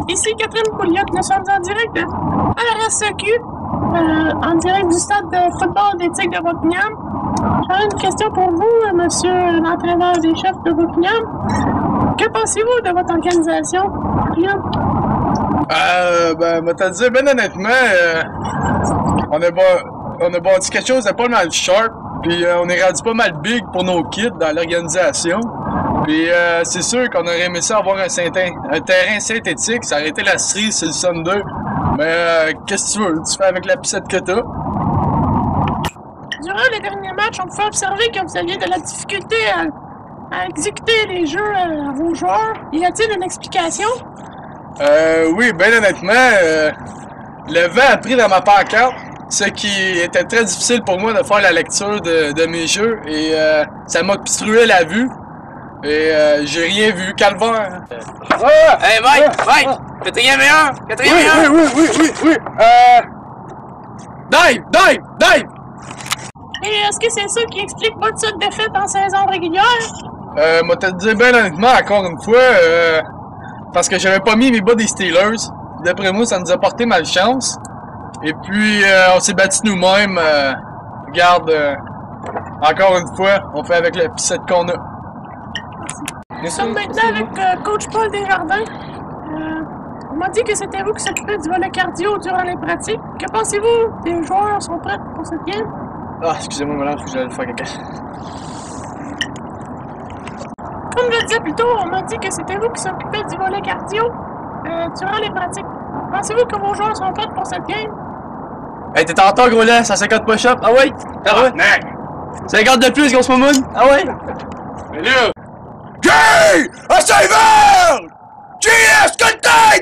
Ici Catherine Pouliot, nous sommes en direct de RSEQ, en direct du stade de football des Tigres de Buckingham. J'aurais une question pour vous, monsieur l'entraîneur des chefs de Buckingham. Que pensez-vous de votre organisation, Pouliot? Ben, te dire, ben honnêtement, on a bâti quelque chose de pas mal sharp, puis on est rendu pas mal big pour nos kids dans l'organisation. Puis c'est sûr qu'on aurait aimé ça avoir un terrain synthétique, ça aurait été la cerise, c'est le Sun 2. Mais qu'est-ce que tu veux? Tu fais avec la piscette que t'as. Durant les derniers matchs, on pouvait observer que vous aviez de la difficulté à exécuter les jeux à vos joueurs. Y a-t-il une explication? Oui, ben honnêtement, le vent a pris dans ma pancarte, ce qui était très difficile pour moi de faire la lecture de mes jeux, et ça m'obstruait la vue. Et j'ai rien vu, calvaire. Hey, Mike! Quatrième et un! Oui! Dive! Et est-ce que c'est ça qui explique votre seule défaite en saison régulière? Moi, te dire ben honnêtement, encore une fois, parce que j'avais pas mis mes bas des Steelers. D'après moi, ça nous a porté malchance. Et puis, on s'est battu nous-mêmes. Regarde, encore une fois, on fait avec la piscette qu'on a. Nous sommes maintenant avec coach Paul Desjardins. On m'a dit que c'était vous qui s'occupez du volet cardio durant les pratiques. Que pensez-vous des joueurs sont prêts pour cette game? Ah, excusez-moi, madame, faut que j'aille faire caca. Comme je le disais plus tôt, on m'a dit que c'était vous qui s'occupez du volet cardio durant les pratiques. Pensez-vous que vos joueurs sont prêts pour cette game? Hey, t'es en retard, gros là, 150 push-up. Ah ouais? 50 de plus, grosse mamoune. Ah ouais? Mais là... G! A saver! GS, contain!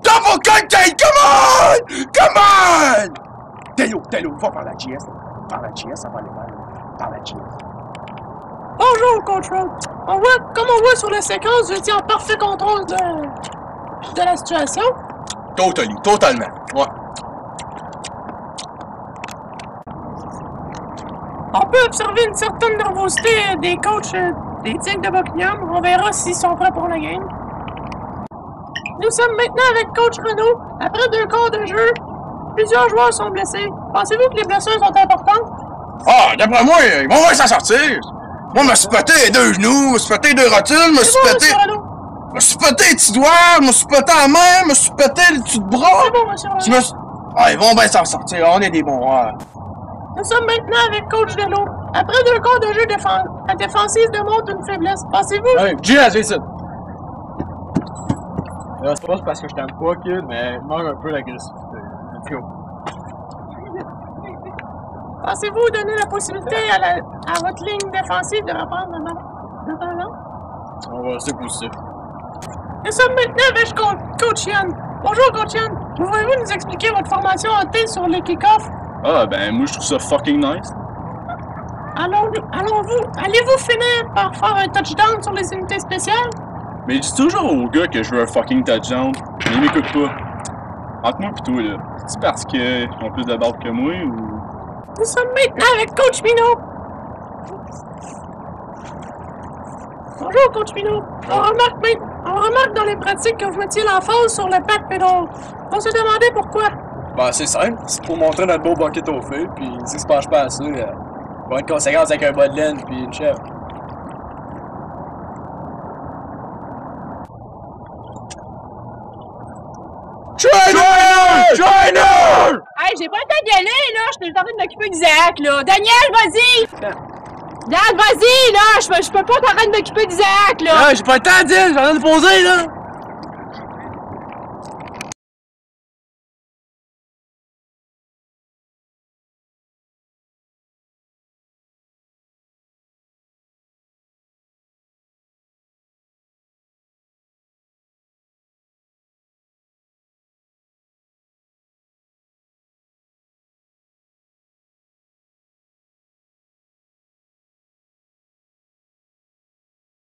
Double contain, come on! Tello, va par la GS. Par la GS, ça va aller mal. Par la GS. Bonjour, Coach Rowe. Comme on voit sur la séquence, vous étiez en parfait contrôle de la situation. Totalement. Ouais. On peut observer une certaine nervosité des coachs des Tigres de Buckingham. On verra s'ils sont prêts pour la game. Nous sommes maintenant avec Coach Renaud. Après 2 quarts de jeu, plusieurs joueurs sont blessés. Pensez-vous que les blessures sont importantes? Ah, d'après moi, ils vont voir s'en sortir. Moi, je me suis pété les 2 genoux, je me suis pété 2 rotules, je me suis pété les petits doigts, je me suis pété la main, je me suis pété le dessus de bras. C'est bon, monsieur Renaud. Ah, ils vont bien s'en sortir, on est des bons joueurs. Nous sommes maintenant avec Coach Delo. Après 2 quarts de jeu, la défensive démontre une faiblesse. Pensez-vous? Hey, GS, viens ici. C'est pas parce que je t'aime pas, kid, mais il manque un peu l'agressivité. Let's go. Pensez-vous donner la possibilité à votre ligne défensive de reprendre le ballon? On va rester positif. Nous sommes maintenant avec Coach Yann. Bonjour, Coach Yann. Pouvez-vous nous expliquer votre formation en T sur les kick-offs? Ah, ben, moi, je trouve ça fucking nice. Allez-vous finir par faire un touchdown sur les unités spéciales? Mais je dis toujours aux gars que je veux un fucking touchdown, mais ils m'écoutent pas. Entre moi pis toi, là, c'est parce qu'ils ont plus de balles que moi ou... Nous sommes maintenant avec Coach Minot. Bonjour, Coach Minot. On remarque dans les pratiques que vous mettiez l'emphase sur le pack pédal. On se demandait pourquoi. Ben, c'est simple, c'est pour montrer notre beau bucket au feu, pis si se penche pas assez, il va être conséquence avec un bas de laine pis une chèvre. Trainer! Hey, j'ai pas le temps d'y aller, là! Je suis en train de m'occuper d'Isaac, là! Daniel, vas-y! Dan, vas-y, là! Je peux pas être en train de m'occuper d'Isaac, là! Ah, j'ai pas le temps de dire, j'ai en train de poser, là!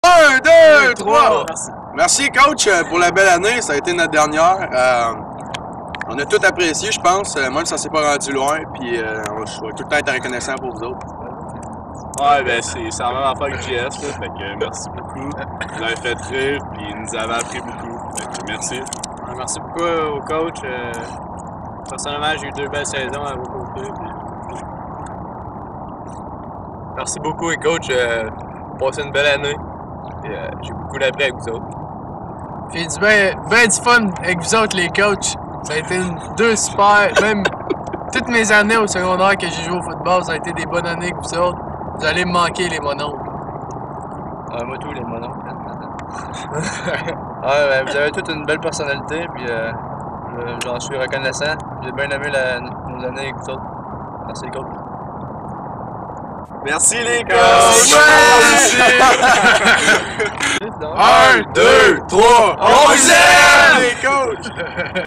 Un, deux, trois. Merci, coach, pour la belle année. Ça a été notre dernière. On a tout apprécié, je pense, même si ça s'est pas rendu loin. Puis, je vais tout le temps être reconnaissant pour vous autres. Ouais, ben c'est la même affaire que JS, là, fait que merci beaucoup. Vous avez fait rire, puis il nous avez appris beaucoup. Fait que merci. Merci beaucoup au coach. Personnellement, j'ai eu 2 belles saisons à vos côtés. Merci beaucoup, et coach. Passez une belle année. J'ai beaucoup appris avec vous autres. J'ai du ben du fun avec vous autres, les coachs. Ça a été 2 super. Même toutes mes années au secondaire que j'ai joué au football, ça a été des bonnes années avec vous autres. Vous allez me manquer, les mononcles. Moi, tous les mononcles. Ben, vous avez toute une belle personnalité, puis j'en suis reconnaissant. J'ai bien aimé nos années avec vous autres. Merci, coach. Merci les coachs! Merci! 1, 2, 3, on vous aime! Les coachs!